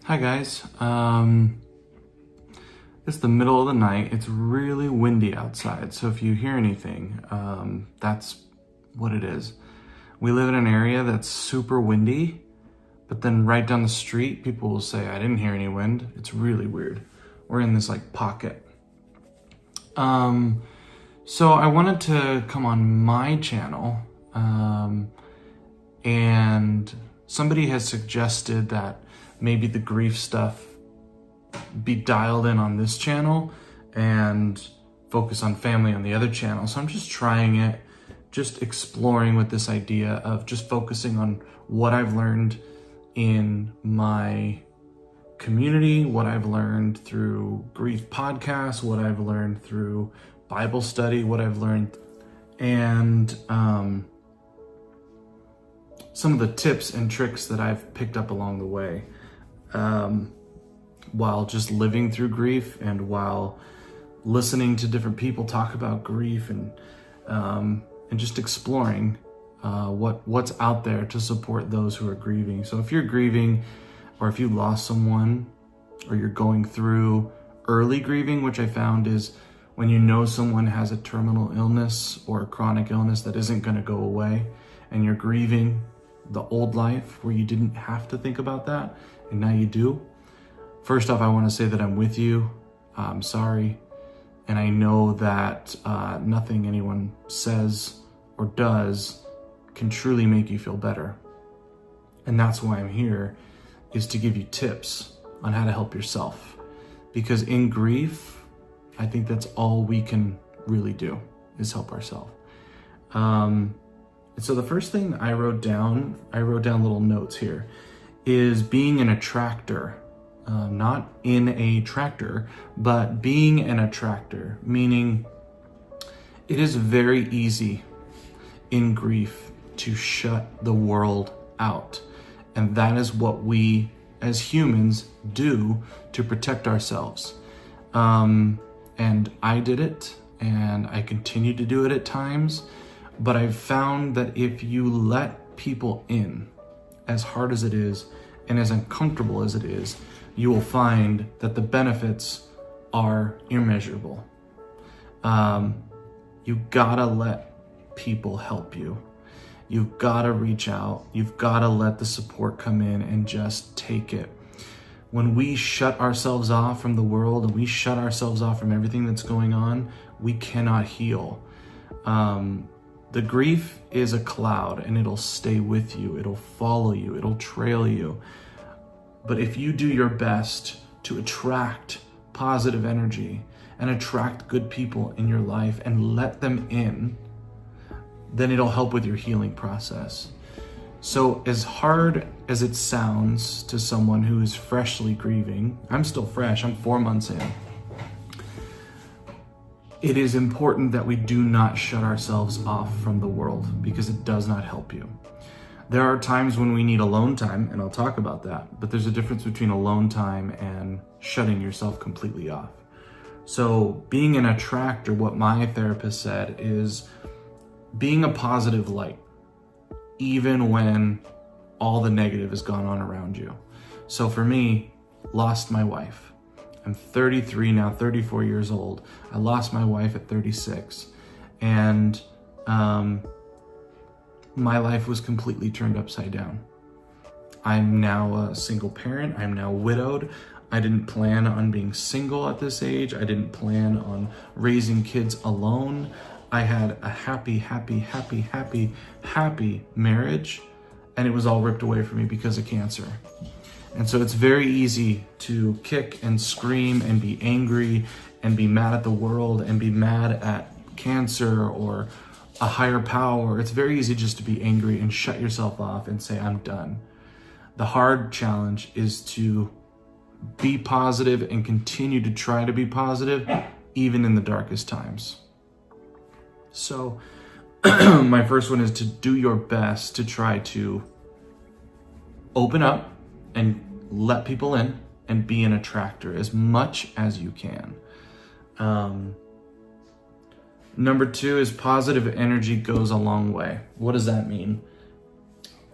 Hi guys, it's the middle of the night. It's really windy outside, so if you hear anything, that's what it is. We live in an area that's super windy, but then right down the street, people will say, I didn't hear any wind. It's really weird. We're in this like pocket. So I wanted to come on my channel, and somebody has suggested that maybe the grief stuff be dialed in on this channel and focus on family on the other channel. So I'm just trying it, just exploring with this idea of just focusing on what I've learned in my community, what I've learned through grief podcasts, what I've learned through Bible study, what I've learned, and some of the tips and tricks that I've picked up along the way. While just living through grief and while listening to different people talk about grief and just exploring what's out there to support those who are grieving. So if you're grieving, or if you lost someone, or you're going through early grieving, which I found is when you know someone has a terminal illness or a chronic illness that isn't going to go away, and you're grieving the old life where you didn't have to think about that, and now you do. First off, I want to say that I'm with you. I'm sorry. And I know that nothing anyone says or does can truly make you feel better. And that's why I'm here, is to give you tips on how to help yourself. Because in grief, I think that's all we can really do, is help ourselves. And so the first thing I wrote down little notes here, is being an attractor. Not in a tractor, but being an attractor, meaning it is very easy in grief to shut the world out. And that is what we as humans do to protect ourselves. And I did it, and I continue to do it at times, but I've found that if you let people in, as hard as it is, and as uncomfortable as it is, you will find that the benefits are immeasurable. You gotta let people help you. You've gotta reach out. You've gotta let the support come in and just take it. When we shut ourselves off from the world and we shut ourselves off from everything that's going on, we cannot heal. The grief is a cloud, and it'll stay with you. It'll follow you. It'll trail you. But if you do your best to attract positive energy and attract good people in your life and let them in, then it'll help with your healing process. So as hard as it sounds to someone who is freshly grieving, I'm still fresh, I'm 4 months in. It is important that we do not shut ourselves off from the world, because it does not help you. There are times when we need alone time, and I'll talk about that, but there's a difference between alone time and shutting yourself completely off. So being an attractor, what my therapist said, is being a positive light, even when all the negative has gone on around you. So for me, lost my wife. I'm 33 now, 34 years old. I lost my wife at 36. And my life was completely turned upside down. I'm now a single parent. I'm now widowed. I didn't plan on being single at this age. I didn't plan on raising kids alone. I had a happy marriage, and it was all ripped away from me because of cancer. And so it's very easy to kick and scream and be angry and be mad at the world and be mad at cancer or a higher power. It's very easy just to be angry and shut yourself off and say, I'm done. The hard challenge is to be positive and continue to try to be positive, even in the darkest times. So my first one is to do your best to try to open up and let people in and be an attractor as much as you can. Number 2 is positive energy goes a long way. What does that mean?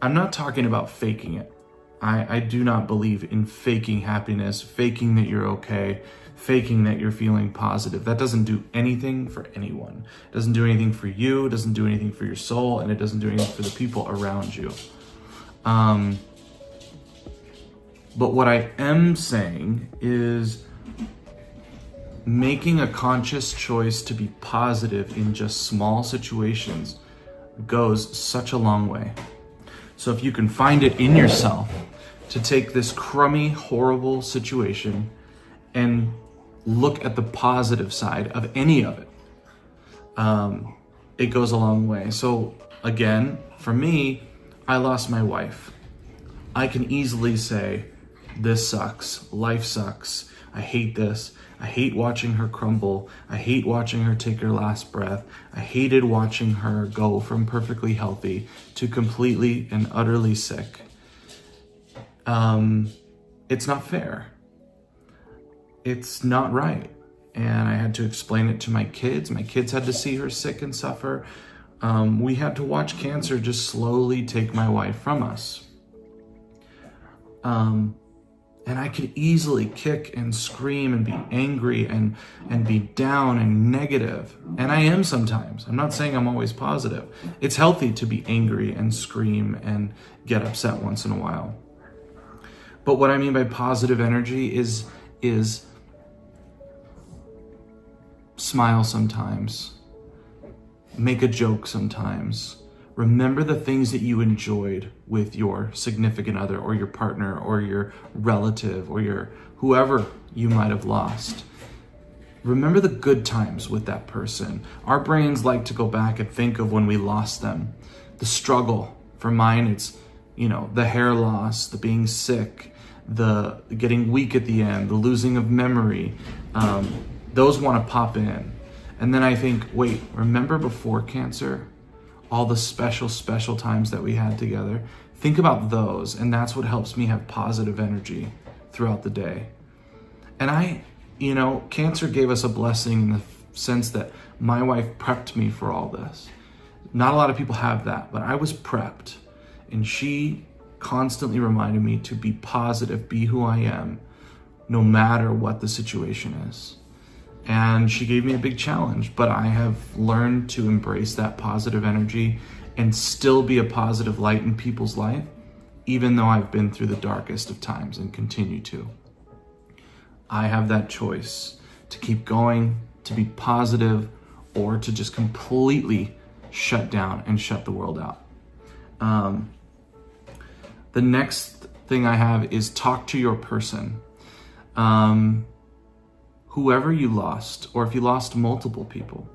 I'm not talking about faking it. I do not believe in faking happiness, faking that you're okay, faking that you're feeling positive. That doesn't do anything for anyone. It doesn't do anything for you, it doesn't do anything for your soul, and it doesn't do anything for the people around you. But what I am saying is making a conscious choice to be positive in just small situations goes such a long way. So if you can find it in yourself to take this crummy, horrible situation and look at the positive side of any of it, it goes a long way. So again, for me, I lost my wife. I can easily say, this sucks, life sucks, I hate this, I hate watching her crumble, I hate watching her take her last breath, I hated watching her go from perfectly healthy to completely and utterly sick. It's not fair. It's not right. And I had to explain it to my kids. My kids had to see her sick and suffer. We had to watch cancer just slowly take my wife from us. And I could easily kick and scream and be angry and be down and negative. And I am sometimes. I'm not saying I'm always positive. It's healthy to be angry and scream and get upset once in a while. But what I mean by positive energy is smile sometimes, make a joke sometimes, remember the things that you enjoyed with your significant other or your partner or your relative or your whoever you might have lost. Remember the good times with that person. Our brains like to go back and think of when we lost them. The struggle. For mine, it's, the hair loss, the being sick, the getting weak at the end, the losing of memory. Those want to pop in. And then I think, wait, remember before cancer? All the special times that we had together. Think about those, and that's what helps me have positive energy throughout the day. And cancer gave us a blessing in the sense that my wife prepped me for all this. Not a lot of people have that, but I was prepped. And she constantly reminded me to be positive, be who I am, no matter what the situation is. And she gave me a big challenge, but I have learned to embrace that positive energy and still be a positive light in people's life, even though I've been through the darkest of times and continue to. I have that choice to keep going, to be positive, or to just completely shut down and shut the world out. The next thing I have is talk to your person. Whoever you lost, or if you lost multiple people,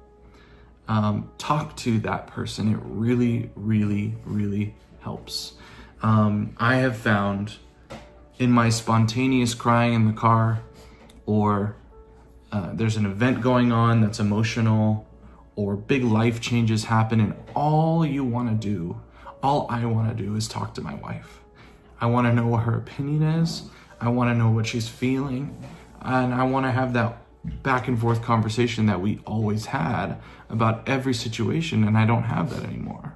talk to that person. It really, really, really helps. I have found in my spontaneous crying in the car, or there's an event going on that's emotional, or big life changes happen, and all I want to do is talk to my wife. I want to know what her opinion is. I want to know what she's feeling. And I want to have that back and forth conversation that we always had about every situation, and I don't have that anymore.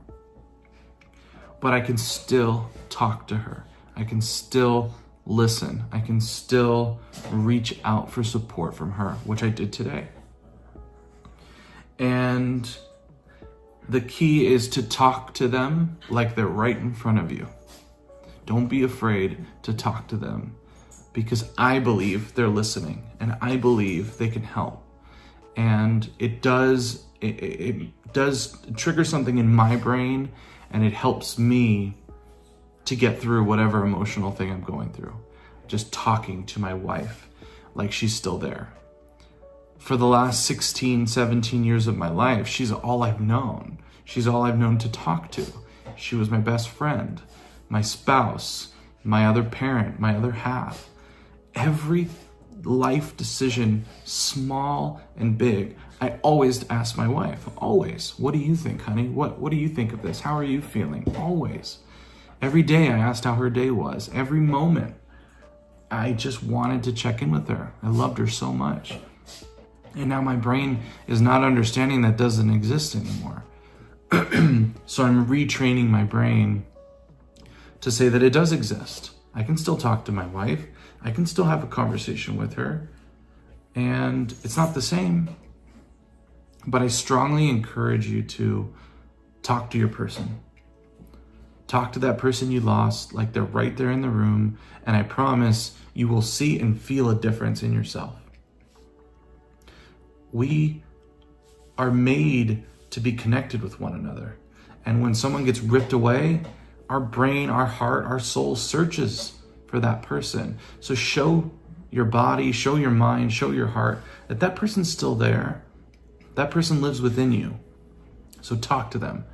But I can still talk to her. I can still listen. I can still reach out for support from her, which I did today. And the key is to talk to them like they're right in front of you. Don't be afraid to talk to them, because I believe they're listening and I believe they can help. And it does trigger something in my brain, and it helps me to get through whatever emotional thing I'm going through. Just talking to my wife like she's still there. For the last 16, 17 years of my life, she's all I've known. She's all I've known to talk to. She was my best friend, my spouse, my other parent, my other half. Every life decision, small and big, I always ask my wife, always, what do you think, honey? What do you think of this? How are you feeling? Always. Every day I asked how her day was. Every moment. I just wanted to check in with her. I loved her so much. And now my brain is not understanding that doesn't exist anymore. So I'm retraining my brain to say that it does exist. I can still talk to my wife. I can still have a conversation with her. And it's not the same. But I strongly encourage you to talk to your person. Talk to that person you lost like they're right there in the room. And I promise you will see and feel a difference in yourself. We are made to be connected with one another. And when someone gets ripped away, our brain, our heart, our soul searches for that person. So show your body, show your mind, show your heart that that person's still there. That person lives within you. So talk to them.